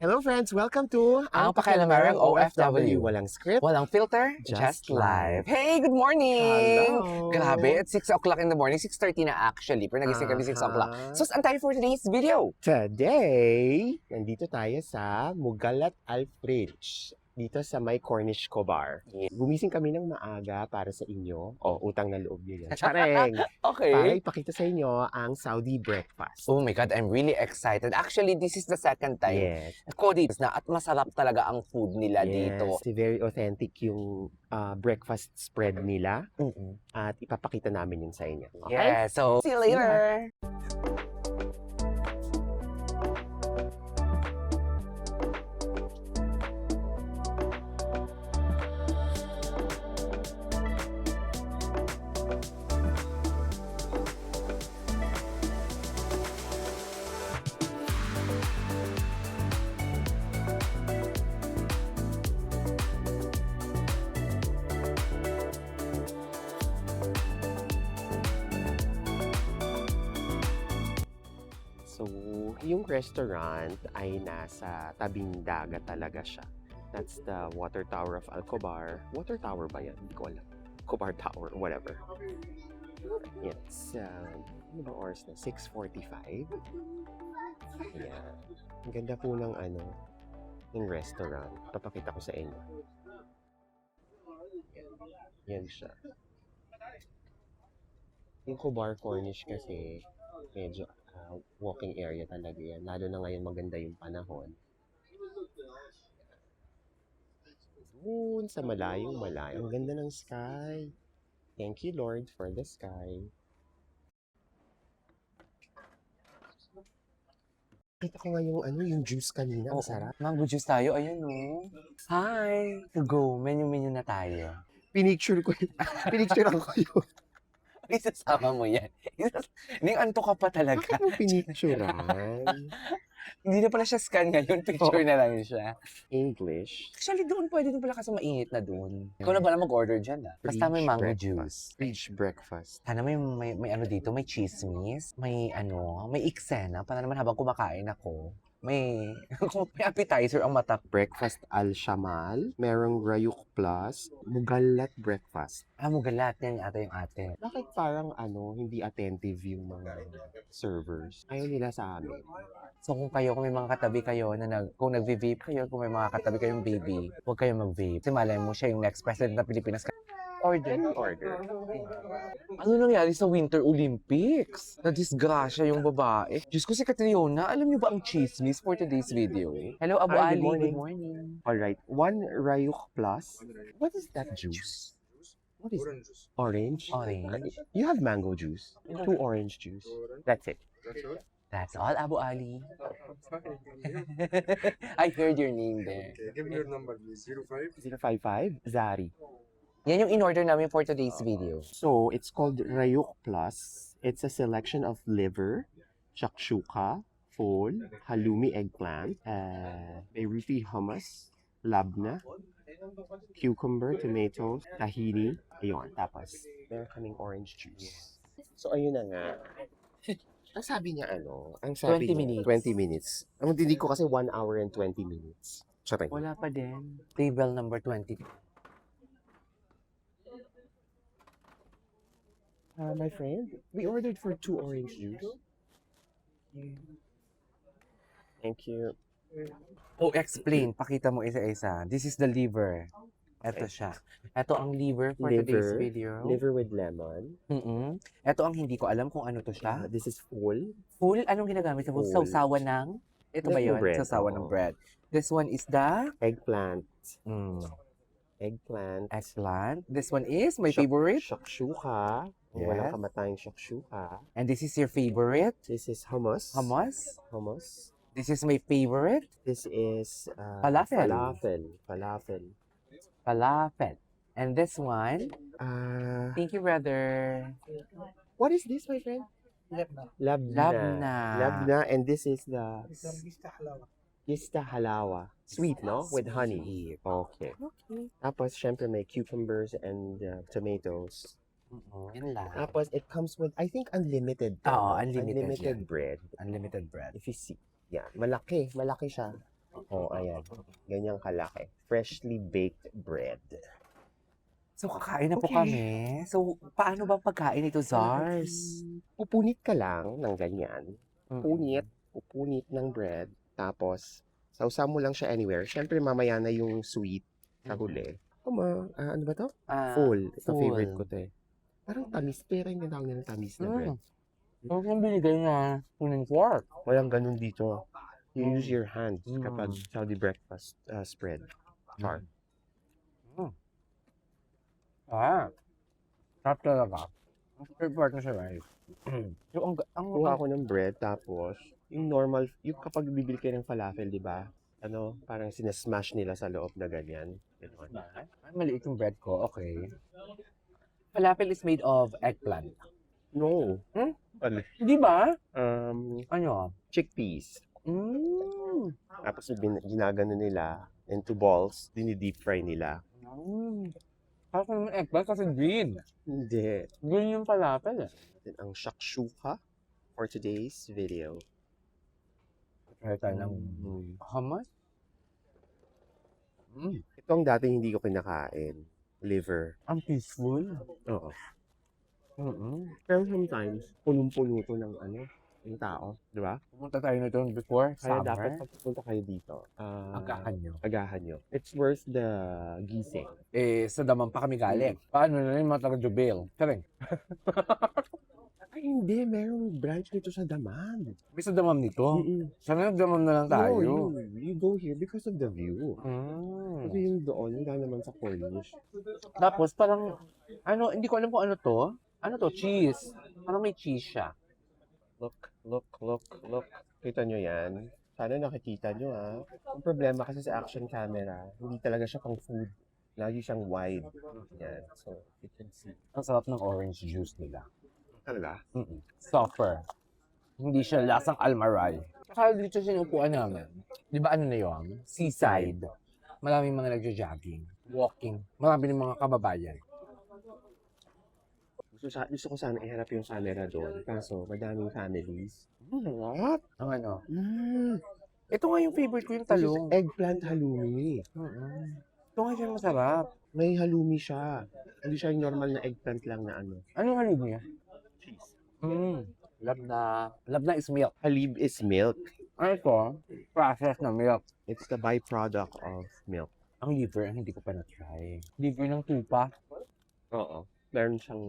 Hello friends! Welcome to Ang Pakialamarang OFW. Walang script. Walang filter, Just just live. Hey, good morning! Hello! Grabe, it's 6 o'clock in the morning. 6:30 na actually, pero nagising kami 6 o'clock. So, saan tayo for today's video? Today, nandito tayo sa Mugalat Alfridge. Dito sa may Cornish Cobar. Gumising kami ng maaga para sa inyo. Utang na loob niyo yan. Chareng! Para Okay. ipakita sa inyo ang Saudi breakfast. Oh my God, I'm really excited. Actually, this is the second time Yes. ko dito na at masarap talaga ang food nila dito. Yes. Very authentic yung breakfast spread nila. Mm-mm. At ipapakita namin yun sa inyo. Okay? Yeah, so see you later! So, yung restaurant ay nasa tabing dagat talaga siya. That's the Water Tower of Alcobar. Water Tower ba yan? Hindi ko alam. Cobar Tower, whatever. Yes. Ano ba oras na? 6:45? Yeah. Ang ganda po ng ng restaurant. Papakita ko sa inyo. Yan siya. Yung Cobar Cornish kasi, medyo walking area talaga yan. Lalo na ngayon maganda yung panahon. Doon sa malayong malayo. Ang ganda ng sky. Thank you, Lord, for the sky. Kita ko nga yung juice kanina. Ang sarap. Mango juice tayo, ayun oh. Hi! To go, menu na tayo. Pinicture ko Pinicturean ko yun. Isasama mo yan. Anto ka pa talaga. Bakit mo pinicturean? Hindi na pala siya scan ngayon. Picture na lang siya. English. Actually, doon pwede din pala kasi mainit na doon. Ikaw na ba na mag-order dyan Basta may mango juice. Rich breakfast. Sana may ano dito, may chismis, may eksena, para naman habang kumakain ako. May appetizer ang mata. Breakfast al-shamal. Merong rayuk plus. Mugalat breakfast. Mugalat. Yan ata yung ate. Bakit parang hindi attentive yung mga servers? Ayaw nila sa amin. So kung may mga katabi kayo kung nagvi-vape kayo, kung may mga katabi kayong baby, huwag kayong mag-vape. Kasi malay mo siya yung next president ng Pilipinas. Order. Ano nangyari sa Winter Olympics? Na-disgrasya yung babae. Diyos ko si Catriona, alam niyo ba ang chismis for today's video? Hello, Abu Hi, Ali. good Good morning. Alright, 1 rayuk plus. What is that juice? What is it? Orange? Orange. You have mango juice. 2 orange juice. That's it. That's all, Abu Ali. I heard your name there. Okay, give me your number, please. 05. 055 Zari. Yan yung in-order namin for today's video. So, it's called Rayuk Plus. It's a selection of liver, shakshuka, fol, halloumi eggplant, Beirut hummus, labna, cucumber, tomatoes, tahini, ayun. Tapos, meron kaming orange juice. So, ayun na nga. Ang sabi niya Ang sabi 20 niya, minutes. 20 minutes. Ang hindi ko kasi 1 hour and 20 minutes. Sorry. Wala pa din. Table number 20. My friend, we ordered for 2 orange juice. Thank you. Oh, explain. Pakita mo isa-isa. This is the liver. Ito siya. Ito ang liver for today's video. Liver with lemon. Ito ang hindi ko alam kung ano to siya. This is full. Full, anong ginagamit sa full? Full. Sausawan ng? Ito ba Like yun? bread, Sausawan ng bread. This one is the Eggplant. eggplant. This one is my favorite. Shakshuka. Yes. Walang kamatayang shakshuka. And this is your favorite. This is hummus. Hummus. Hummus. This is my favorite. This is Falafel. Falafel. And this one. Thank you, brother. What is this, my friend? Labna. Labna. And this is the Gista halawa. Sweet, no? With honey. Okay. Tapos, syempre may cucumbers and tomatoes. Yun lang. Tapos, it comes with, I think, unlimited. Oo, unlimited Unlimited yan. bread. Unlimited bread. If you see. Yeah, malaki. Malaki siya. Oh, ayan. Ganyang kalaki. Freshly baked bread. So, kakain na po Okay. kami. So, paano ba pagkain ito, Zars? Pupunit ka lang ng ganyan. Mm. Pupunit ng bread. Tapos, sausaw mo lang siya anywhere. Siyempre, mamaya na yung sweet sa huli. Ano ba to? Full. Ito, favorite ko to eh. Parang tamis. Pero yung tinawag nila tamis na bread. So, kung binigay niya, kunin fork. Walang ganun dito. You use your hands Mm. kapag Saudi breakfast spread. Char. Sarap talaga. Ang favorite na siya, right? So, Kuha ako ng bread, tapos, yung normal, yung kapag bibili kayo ng falafel, di ba? Ano, parang sinasmash nila sa loob na ganyan. Ganun. Ay, maliit yung bread ko. Okay. Falafel is made of eggplant. No. Ano? Di ba? Um, Ano? chickpeas. Mm. Tapos ginagano nila into balls, dini-deep fry nila. Parang naman eggplant kasi green. Hindi. Green yung falafel eh. Then, ang shakshuka for today's video. Try tayo ng hummus. Ito ang dating hindi ko kinakain. Liver. Ang peaceful. Oo. Mm-mm. Pero sometimes, punong-puno to ng yung tao. Di ba? Pumunta tayo na doon before Kaya summer. dapat pag pupunta kayo dito, Agahan nyo. agahan nyo. It's worth the gising. Eh, sa daman pa kami galing. Paano na yung mga taga-Jubail? Charing. Ay, hindi. Merong branch nito sa Daman. May sa damam nito. Mm-mm. Sana nagdamam na lang tayo. No, you go here because of the view. Mm. Kasi yung doon, yung naman sa Cornish. Tapos parang, hindi ko alam kung ano to. Ano to? Cheese. Parang may cheese siya. Look. Kita nyo yan? Sana nakikita nyo Ang problema kasi sa action camera, hindi talaga siya pang food. Lagi siyang wide. Yan. So, you can see. Ang sarap ng orange juice nila. Talaga? Softer. Hindi siya lasang almaray. Saka dito sa sinupuan namin. Di ba ano na yun? Seaside. Maraming mga nagja-jogging, walking. Marami ng mga kababayan. Gusto ko sana iharap yung camera doon. Kaso, madaming families. What? Ang ano? Mm. Ito nga yung favorite ko yung This is talong. eggplant halloumi. Ito nga siya masarap. May halloumi siya. Hindi siya yung normal na eggplant lang na ano. Anong halib niya? Cheese. Lab na is milk. Halib is milk. Ano ito? Processed na milk. It's the byproduct of milk. Ang liver, hindi ko pa na-try. Liver ng tupa. Oo. Meron siyang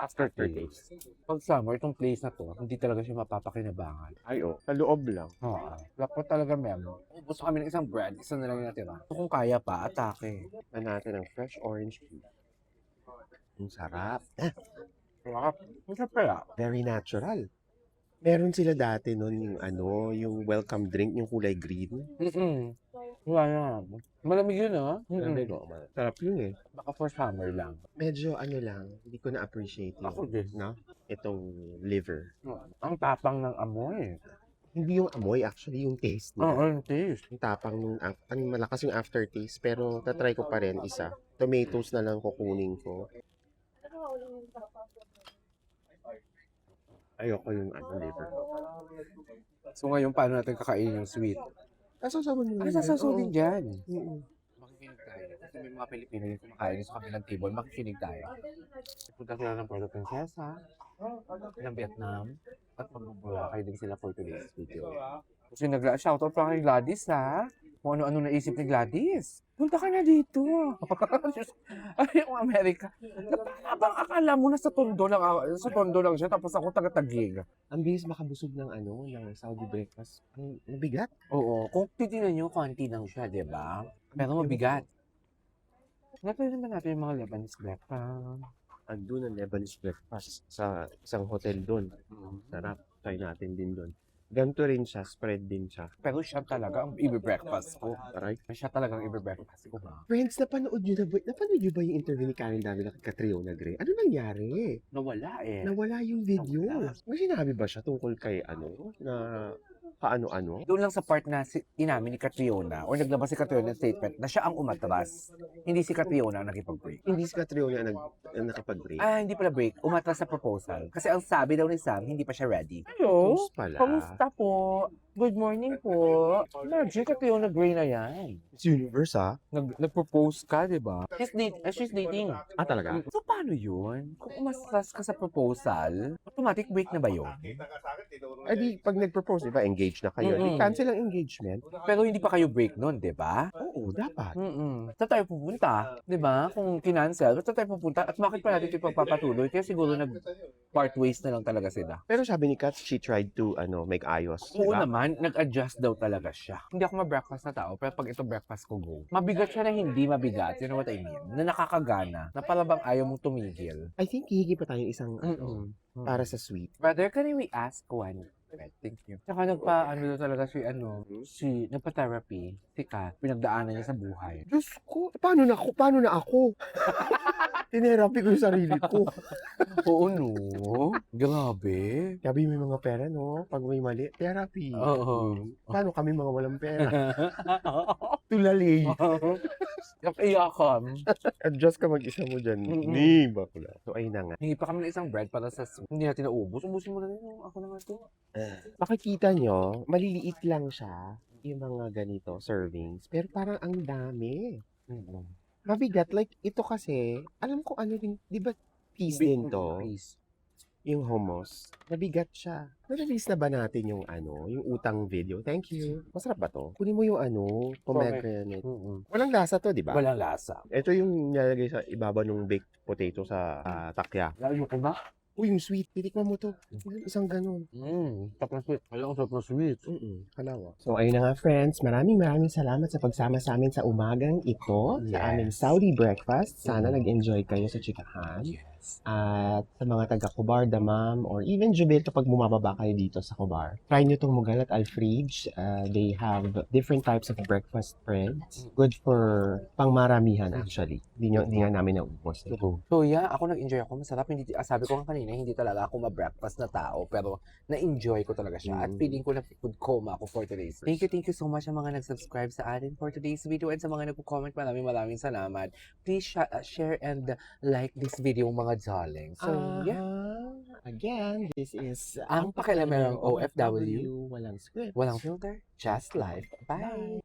Aftertaste. Pag summer, itong place na to, hindi talaga siya mapapakinabangan. Ay, sa loob lang. Oo. Lakot talaga meron. Ubus kami ng isang bread, isa na lang yung natira. So, kung kaya pa, atake. Natin ng fresh orange juice. Ang sarap. Sarap. Masarap kaya. Very natural. Meron sila dati nun yung yung welcome drink, yung kulay green. Wala na. Malamig yun, ha? Sabi ko, sarap yun eh. Baka for summer lang. Medyo lang, hindi ko na-appreciate Ako yung, din. no? Itong liver. Ang tapang ng amoy. Hindi yung amoy, actually, yung taste niya. Oo, yung taste. Yung tapang nung, ang malakas yung aftertaste, pero tatry ko pa rin isa. Tomatoes na lang kukunin ko. Ayoko yung liver. So ngayon, paano natin kakainin yung sweet? Sasawan mo Ay, lang. sasasaw din dyan. Oo. Makikinig tayo. Kasi may mga Pilipino yung kumakain sa kabilang table. Makikinig tayo. Punta sila ng Puerto Princesa, ng Vietnam, at magbubulakay din sila for today's video. Kasi shoutout pa kay Gladys, ha? Kung ano-ano naisip ni Gladys. Punta ka na dito. Ay, yung Amerika. Napakabang akala mo na sa tondo lang siya, tapos ako taga-tagig. Ang bilis makabusog ng ng Saudi breakfast. Ang mabigat. Oo, kung titignan nyo, konti lang siya, di ba? Pero mabigat. Natry naman natin yung mga Lebanese breakfast. Andun ang Lebanese breakfast sa isang hotel doon. Sarap. Try natin din doon. Ganito rin siya, spread din siya. Pero siya talaga ang ibe-breakfast ko. Aray. Siya talaga ang ibe-breakfast ko, ha? Friends, napanood nyo ba yung interview ni Karen Davila kay Catriona Gray? Ano nangyari? Nawala eh. Nawala yung video. Nawala. May sinabi ba siya tungkol kay na kaano-ano? Doon lang sa part na inamin ni Catriona or naglabas si Catriona ng statement na siya ang umatras. Hindi si Catriona ang nakipag-break. Hindi si Catriona ang nakipag-break. Hindi pala break. Umatras sa proposal. Kasi ang sabi daw ni Sam, hindi pa siya ready. Post pala. Kamusta po? Good morning po. Imagine ka yung nag-gray na yan. It's universe, ah. Nag-propose ka, di ba? She's dating. Ah, talaga? So, paano yun? Kung umasas ka sa proposal, automatic break na ba yun? Eh di, pag nag-propose, di ba, engaged na kayo. Di, Mm-mm. cancel ang engagement. Pero hindi pa kayo break nun, di ba? Oo, dapat. Saan tayo pupunta? Di ba? Kung kinancel, saan tayo pupunta? At bakit pa natin ito pagpapatuloy? Kaya siguro nag-part ways na lang talaga sila. Pero sabi ni Kat, she tried to, make ayos. Di Oo ba? naman, nag-adjust daw talaga siya. Hindi ako ma-breakfast na tao, pero pag ito breakfast ko, go. Mabigat siya na hindi mabigat. You know what I mean? Na nakakagana. Na parang bang ayaw mong tumigil. I think hihigi pa tayo isang, para Para sa sweet. Brother, can we ask one? Thank you. Saka nagpa-ano talaga nagpa-therapy. Si Kat, pinagdaanan niya sa buhay. Diyos ko, paano na ako? Tinerapy ko yung sarili ko. Oo, no? Grabe. Sabi may mga pera, no? Pag may mali, therapy. Oo. Paano kami mga walang pera? Tulali. Iyakan. Adjust ka mag-isa mo dyan. Mm-mm. Ni bakla. So, ayun na nga. Hingi pa kami ng isang bread para sa soup. Hindi natin naubos. Ubusin mo na rin yung ako naman ito. Makikita nyo, maliliit lang siya. Yung mga ganito, servings. Pero parang ang dami. Mabigat. Like, ito kasi, alam ko ano rin, di ba, piece din to? Please. Yung hummus. Mabigat siya. Na-release na ba natin yung yung utang video? Thank you. Masarap ba to? Kunin mo yung pomegranate. Walang lasa to, di ba? Walang lasa. Ito yung nilalagay sa ibabaw ng baked potato sa takya. Lalo ko ba? Uy, yung sweet. Titikman mo to. Isang ganun. Tapos sweet. Alam ko tapos sweet. Kalawa. So, ayun na nga, friends. Maraming salamat sa pagsama sa amin sa umagang ito. Sa Yes. aming Saudi breakfast. Sana nag-enjoy kayo sa chikahan. Yes. At sa mga taga-Kubar, Damam, or even Jubil kapag bumababa kayo dito sa Kubar, try nyo itong Mugalat Alfridge. They have different types of breakfast spreads. Good for pangmaramihan actually. Di nga namin naubos. So yeah, ako nag-enjoy ako. Masarap. Sabi ko nga kanina, hindi talaga ako ma-breakfast na tao. Pero na-enjoy ko talaga siya. At feeling ko na food coma ako for today's. Thank you so much sa mga nag-subscribe sa atin for today's video. And sa mga nag-comment, maraming salamat. Please share and like this video mga darling. So yeah. Again, this is Ang pakialamerong OFW. Walang script. Walang filter, just life. Bye!